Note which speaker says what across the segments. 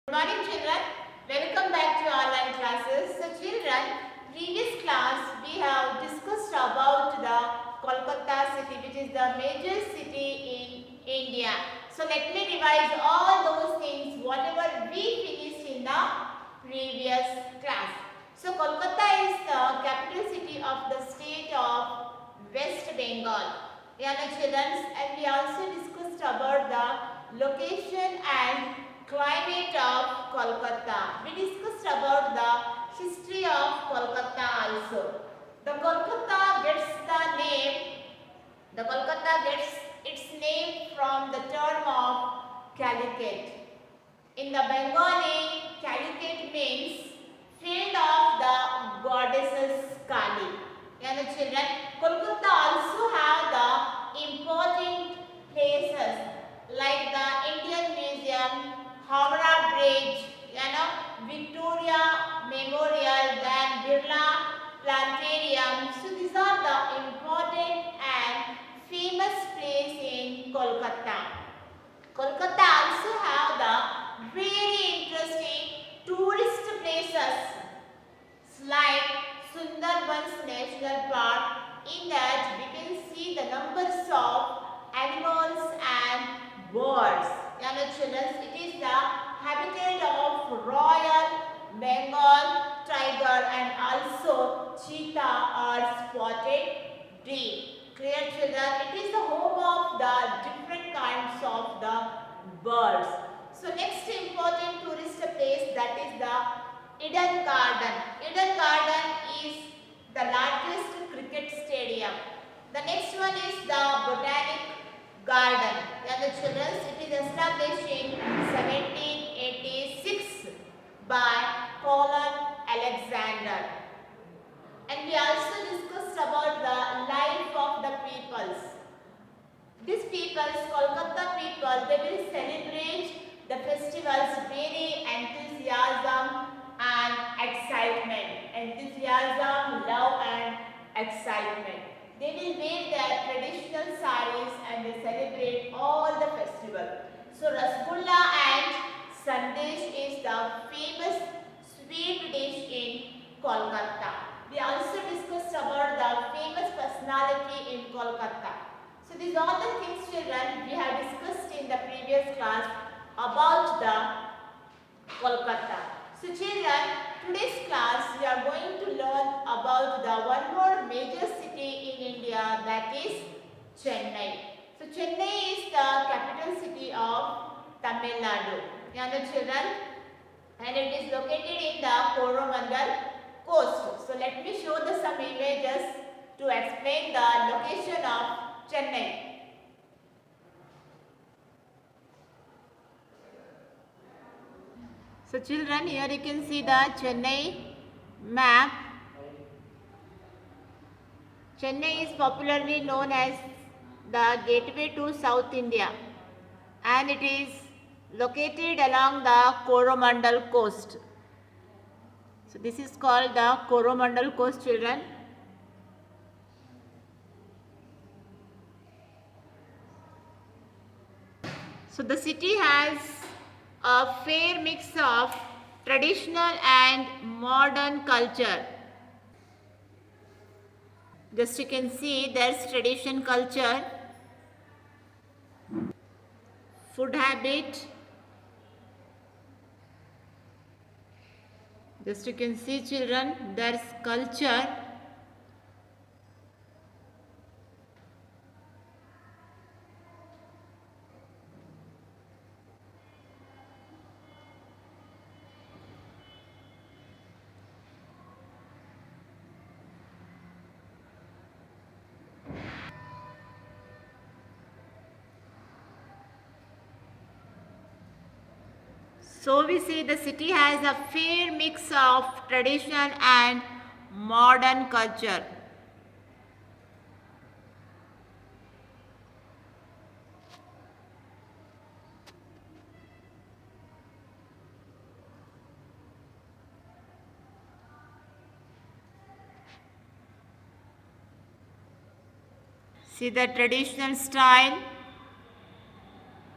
Speaker 1: Good morning children, welcome back to online classes. So children, previous class we have discussed about the Kolkata city, which is the major city in India. So let me revise all those things whatever we finished in the previous class. So Kolkata is the capital city of the state of West Bengal. Yeah, children, and we also discussed about the location and climate of Kolkata. We discussed about the history of Kolkata also. The Kolkata gets its name from the term of Calicut. In the Bengali, Calicut means field of the goddesses Kali. And the children, Kolkata also have the important places like the Indian Museum, Howrah Bridge, Victoria Memorial, then Birla Planetarium. So these are the important and famous place in Kolkata. Kolkata also have the very interesting tourist places like Sundarbans National Park. In that we can see the numbers of animals and birds. Children, it is the habitat of Royal Bengal tiger and also cheetah or spotted deer. Clear children, it is the home of the different kinds of the birds. So next important tourist place, that is the Eden Garden. Eden Garden is the largest cricket stadium. The next one is the Botanic Garden. The children, it is established in 1786 by Colin Alexander. And we also discussed about the life of the peoples. These peoples, Kolkata people, they will celebrate the festivals very enthusiasm and excitement. Enthusiasm, love and excitement. They will wear their traditional saris and they celebrate all the festivals. So Rasgulla and Sandesh is the famous sweet dish in Kolkata. We also discussed about the famous personality in Kolkata. So these are the things children we have discussed in the previous class about the Kolkata. So children, today's class we are going to learn about the one more major city in India, that is Chennai. So Chennai is the capital city of Tamil Nadu. Children, and it is located in the Coromandel coast. So let me show the some images to explain the location of Chennai. So children, here you can see the Chennai map. Chennai is popularly known as the gateway to South India and it is located along the Coromandel coast. So this is called the Coromandel coast, children. So the city has a fair mix of traditional and modern culture. Just you can see there's tradition culture, food habit. Just you can see children, there's culture. So we see the city has a fair mix of tradition and modern culture. See the traditional style,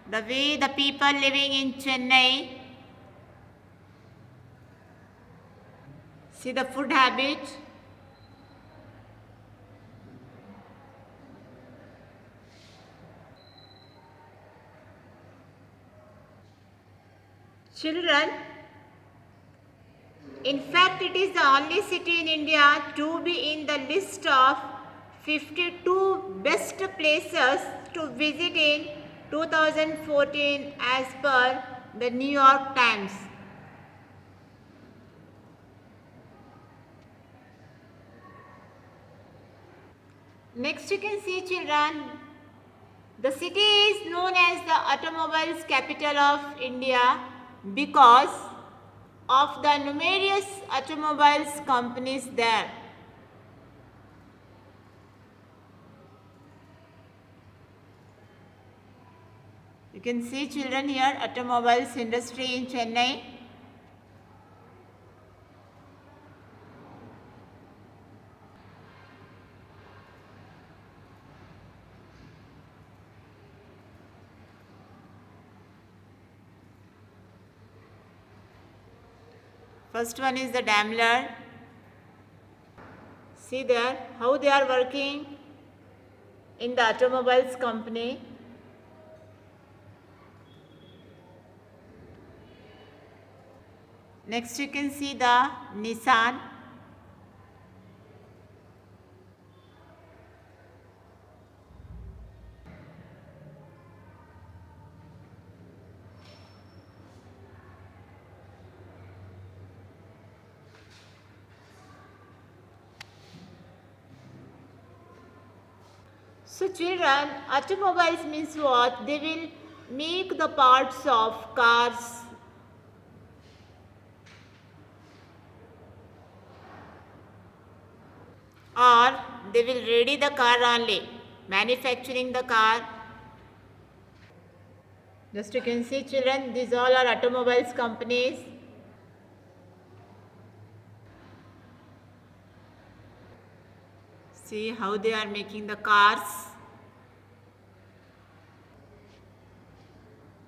Speaker 1: the way the people living in Chennai See the food habit. Children, in fact, it is the only city in India to be in the list of 52 best places to visit in 2014 as per the New York Times. Next you can see, children, the city is known as the automobiles capital of India because of the numerous automobiles companies there. You can see, children, here automobiles industry in Chennai. First one is the Daimler. See there how they are working in the automobiles company. Next you can see the Nissan. So children, automobiles means what? They will make the parts of cars. Or they will ready the car only, manufacturing the car. Just you can see, children, these all are automobiles companies. See how they are making the cars.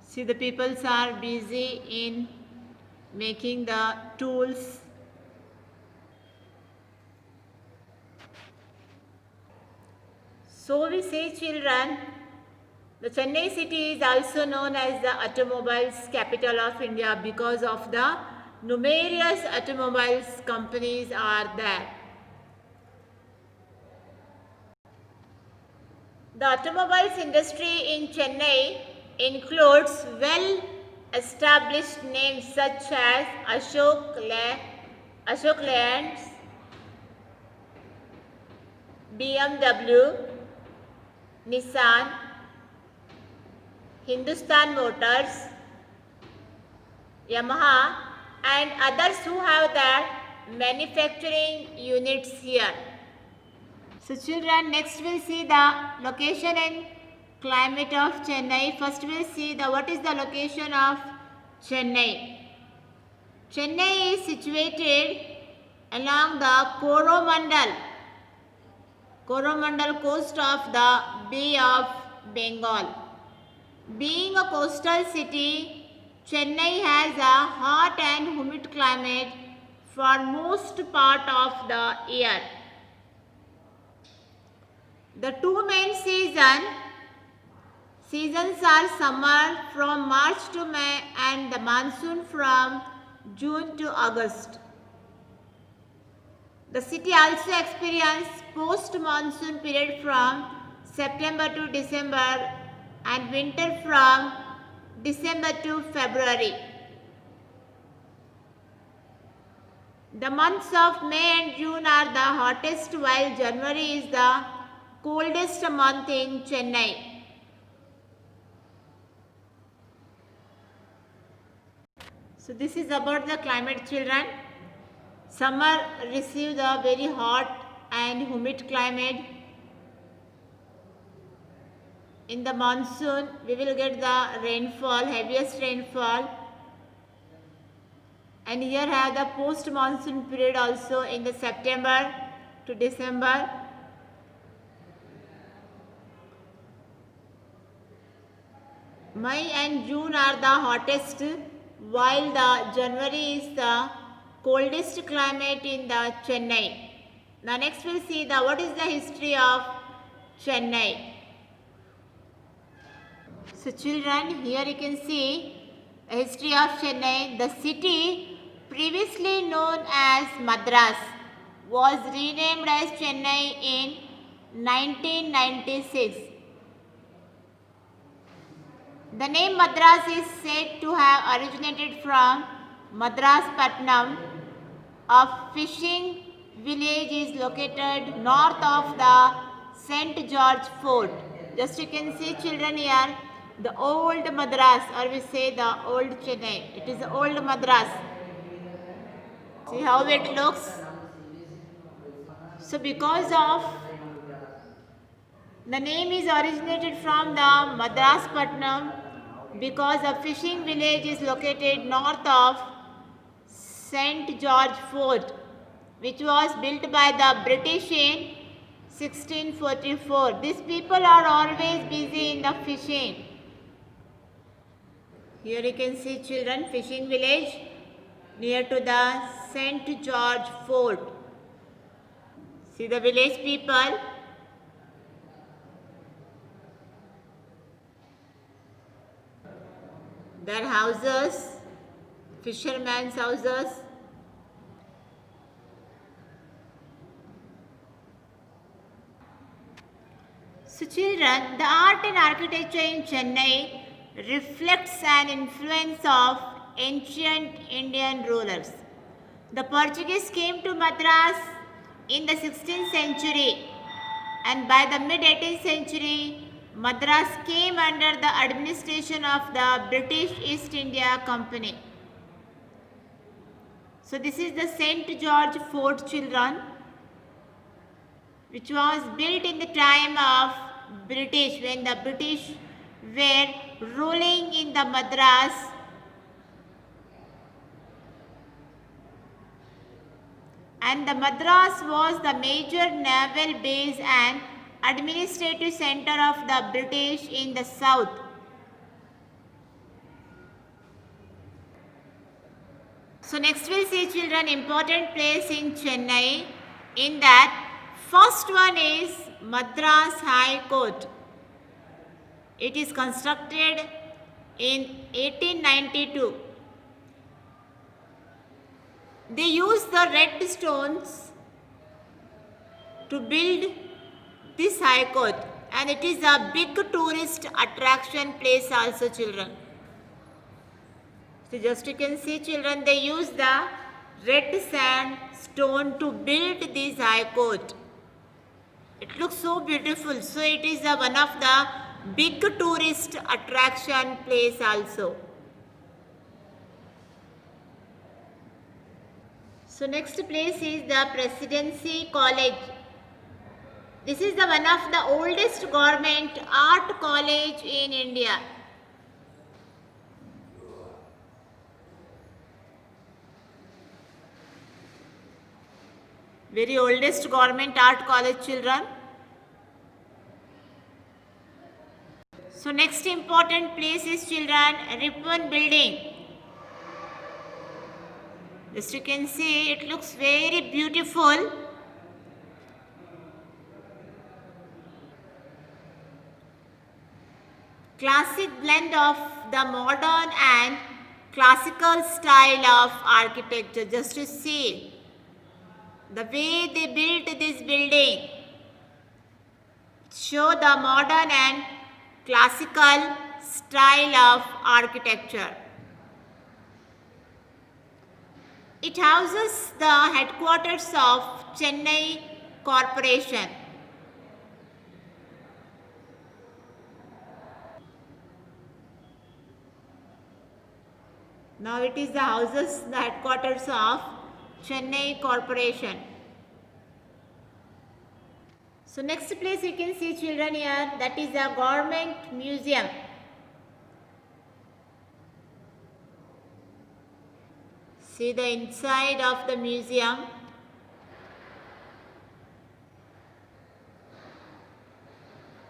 Speaker 1: See, the peoples are busy in making the tools. So we say, children, the Chennai city is also known as the automobiles capital of India because of the numerous automobiles companies are there. The automobiles industry in Chennai includes well-established names such as Ashok Leyland, BMW, Nissan, Hindustan Motors, Yamaha and others who have their manufacturing units here. So children, next we'll see the location and climate of Chennai. First we'll see what is the location of Chennai. Chennai is situated along the Coromandel coast of the Bay of Bengal. Being a coastal city, Chennai has a hot and humid climate for most part of the year. The two main seasons are summer from March to May and the monsoon from June to August. The city also experiences post-monsoon period from September to December and winter from December to February. The months of May and June are the hottest while January is the coldest month in Chennai. So this is about the climate, children. Summer receives a very hot and humid climate. In the monsoon, we will get the rainfall, heaviest rainfall. And here have the post-monsoon period also in the September to December. May and June are the hottest, while the January is the coldest climate in the Chennai. Now next we'll see the what is the history of Chennai. So children, here you can see a history of Chennai. The city previously known as Madras was renamed as Chennai in 1996. The name Madras is said to have originated from Madraspatnam, a fishing village is located north of the St. George Fort. Just you can see children here, the old Madras, or we say the old Chennai. It is the old Madras. See how it looks. So because of the name is originated from the Madraspatnam because a fishing village is located north of St. George Fort, which was built by the British in 1644. These people are always busy in the fishing. Here you can see children, fishing village near to the St. George Fort. See the village people. Their houses, fishermen's houses. So children, the art and architecture in Chennai reflects an influence of ancient Indian rulers. The Portuguese came to Madras in the 16th century, and by the mid-18th century, Madras came under the administration of the British East India Company. So this is the St. George Fort, children, which was built in the time of British, when the British were ruling in the Madras. And the Madras was the major naval base and administrative center of the British in the south. So next we'll see children important place in Chennai. In that, first one is Madras High Court. It is constructed in 1892. They used the red stones to build this High Court, and it is a big tourist attraction place also, children. So just you can see children, they use the red sandstone to build this High Court. It looks so beautiful. So it is one of the big tourist attraction place also. So next place is the Presidency College. This is the one of the oldest government art college in India. Very oldest government art college, children. So next important place is children, Ripon building. Just you can see, it looks very beautiful. Classic blend of the modern and classical style of architecture. Just to see the way they built this building, show the modern and classical style of architecture. It houses the headquarters of Chennai Corporation. Now it is the houses, the headquarters of Chennai Corporation. So next place you can see children here, that is a government museum. See the inside of the museum.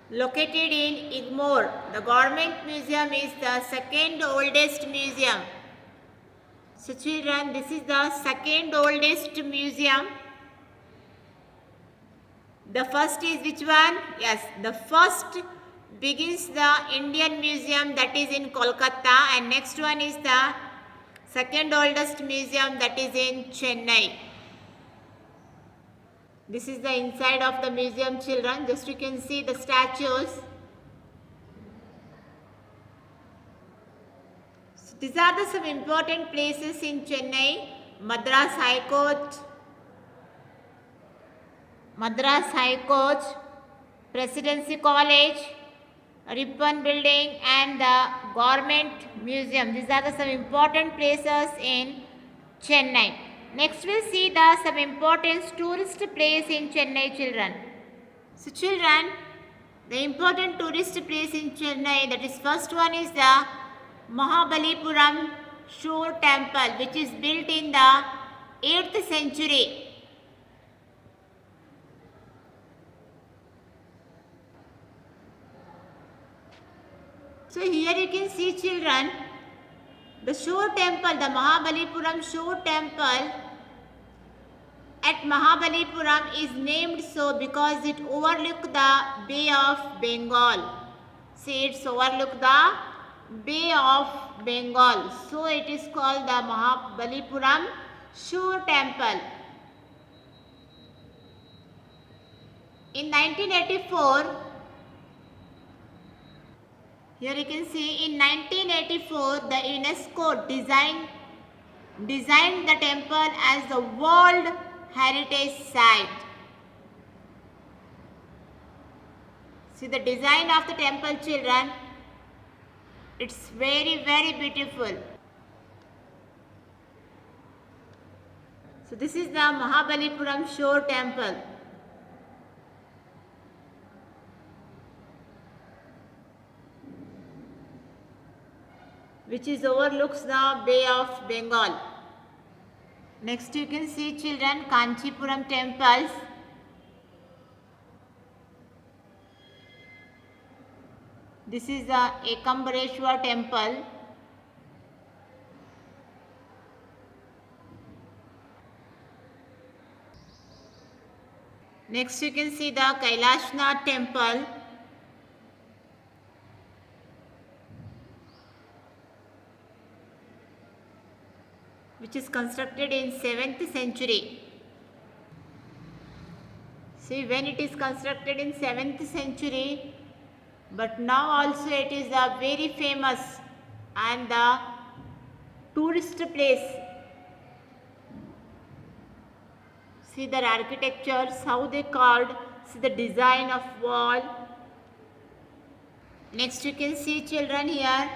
Speaker 1: Located in Egmore, the government museum is the second oldest museum. So children, this is the second oldest museum. The first is which one? Yes, the first begins the Indian Museum, that is in Kolkata, and next one is the second oldest museum, that is in Chennai. This is the inside of the museum, children. Just you can see the statues. So these are the some important places in Chennai. Madras High Court, Presidency College, Ripon Building, and the Government Museum. These are the some important places in Chennai. Next we'll see the some important tourist place in Chennai, children. So children, the important tourist place in Chennai, that is first one is the Mahabalipuram Shore Temple, which is built in the 8th century. So here you can see, children, the Shore Temple, the Mahabalipuram Shore Temple at Mahabalipuram is named so because it overlooks the Bay of Bengal. See, it's overlook the Bay of Bengal. So it is called the Mahabalipuram Shore Temple. In 1984, here you can see in 1984 the UNESCO designed the temple as the World Heritage Site. See the design of the temple, children. It's very, very beautiful. So this is the Mahabalipuram Shore Temple. Which is overlooks the Bay of Bengal. Next you can see, children, Kanchipuram temples. This is the Ekambareshwar temple. Next you can see the Kailashnath temple. Which is constructed in 7th century. See, when it is constructed in 7th century, but now also it is a very famous and the tourist place. See their architectures, how they carved, see the design of wall. Next you can see, children, here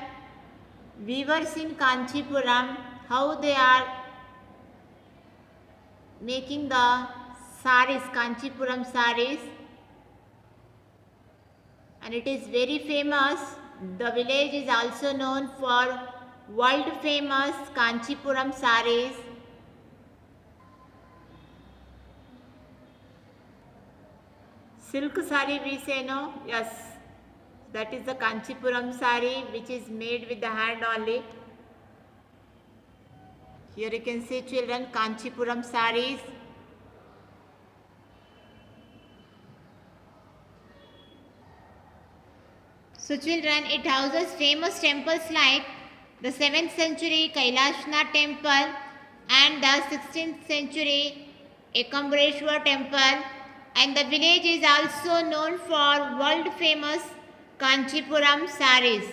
Speaker 1: weavers in Kanchipuram, how they are making the saris, Kanchipuram saris, and it is very famous. The village is also known for world famous Kanchipuram saris. Silk sari we say, no? Yes, that is the Kanchipuram sari, which is made with the hand only. Here you can see, children, Kanchipuram saris. So children, it houses famous temples like the 7th century Kailashnath temple and the 16th century Ekambareshwar temple, and the village is also known for world famous Kanchipuram saris.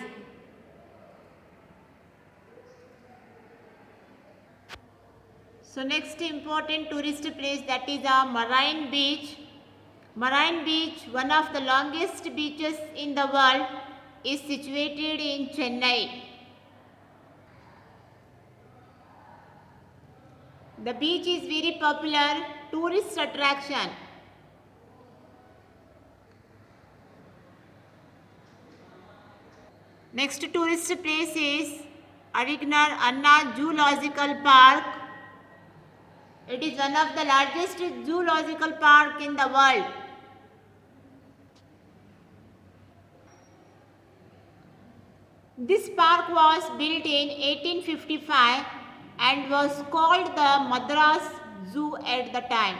Speaker 1: So next important tourist place, that is Marine Beach. Marine Beach, one of the longest beaches in the world, is situated in Chennai. The beach is very popular tourist attraction. Next tourist place is Arignar Anna Zoological Park. It is one of the largest zoological park in the world. This park was built in 1855 and was called the Madras Zoo at the time.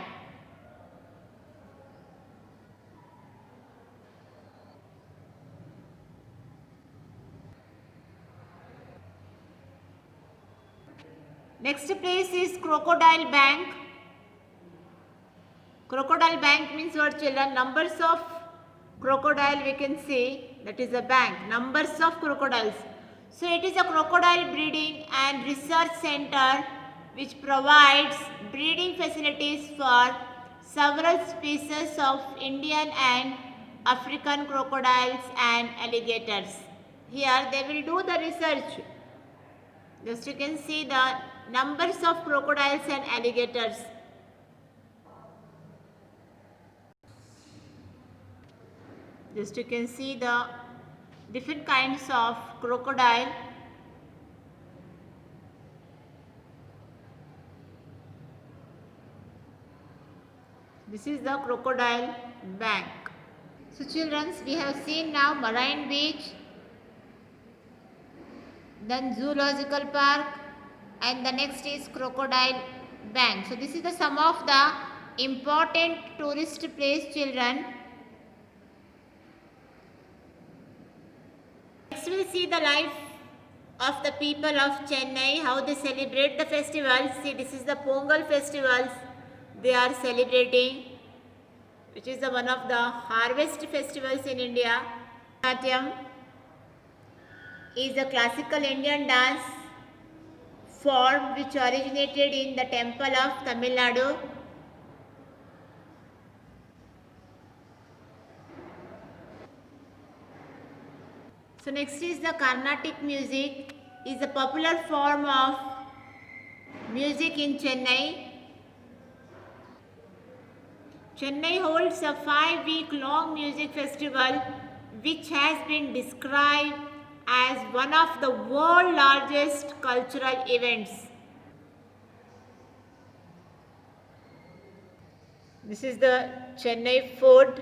Speaker 1: Next place is Crocodile Bank. Crocodile Bank means what, children? Numbers of crocodile we can see, that is a bank. Numbers of crocodiles. So it is a crocodile breeding and research center which provides breeding facilities for several species of Indian and African crocodiles and alligators. Here they will do the research. Just you can see the numbers of crocodiles and alligators. Just you can see the different kinds of crocodile. This is the crocodile bank. So children, we have seen now Marine Beach, then Zoological Park, and the next is Crocodile Bank. So this is the some of the important tourist place, children. Next we will see the life of the people of Chennai, how they celebrate the festivals. See, this is the Pongal festivals they are celebrating, which is the one of the harvest festivals in India. Bharatanatyam is a classical Indian dance form which originated in the temple of Tamil Nadu. So next is the Carnatic music, is a popular form of music in Chennai. Chennai holds a 5-week-long music festival which has been described as one of the world's largest cultural events. This is the Chennai food.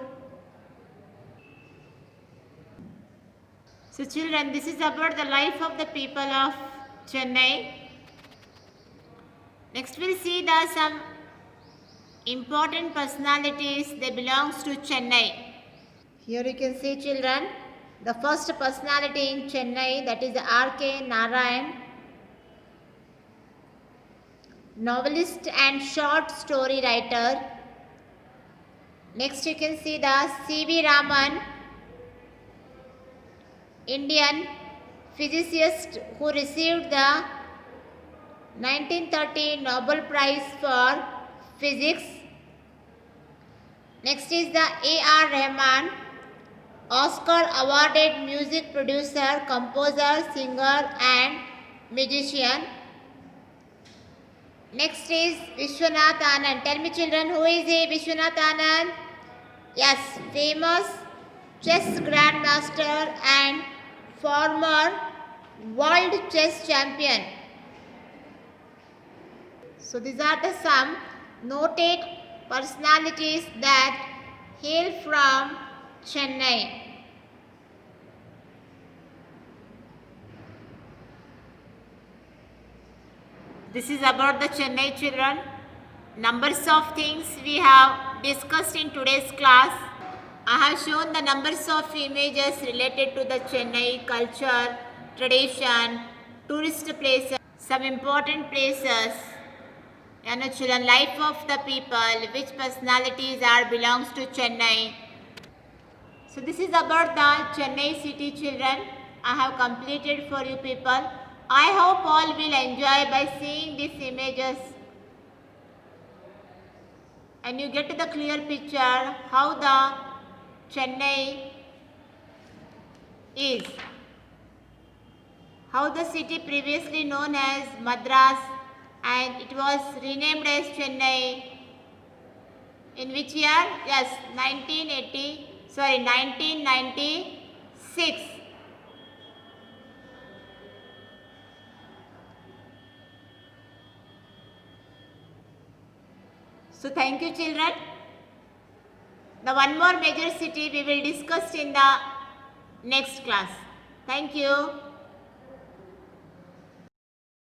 Speaker 1: So children, this is about the life of the people of Chennai. Next we'll see the some important personalities that belongs to Chennai. Here you can see, children, the first personality in Chennai, that is R.K. Narayan, novelist and short story writer. Next you can see the C.V. Raman, Indian physicist who received the 1930 Nobel Prize for Physics. Next is the A.R. Rahman, Oscar awarded music producer, composer, singer and musician. Next is Vishwanath Anand. Tell me children, who is he? Vishwanath Anand? Yes, famous chess grandmaster and former world chess champion. So these are the some noted personalities that hail from Chennai. This is about the Chennai, children. Numbers of things we have discussed in today's class. I have shown the numbers of images related to the Chennai culture, tradition, tourist places, some important places, and children, life of the people, which personalities are belongs to Chennai. So this is about the Chennai city, children. I have completed for you people. I hope all will enjoy by seeing these images and you get the clear picture how the Chennai is. How the city previously known as Madras and it was renamed as Chennai. In which year? Yes, 1996. So thank you children. The one more major city we will discuss in the next class. Thank you.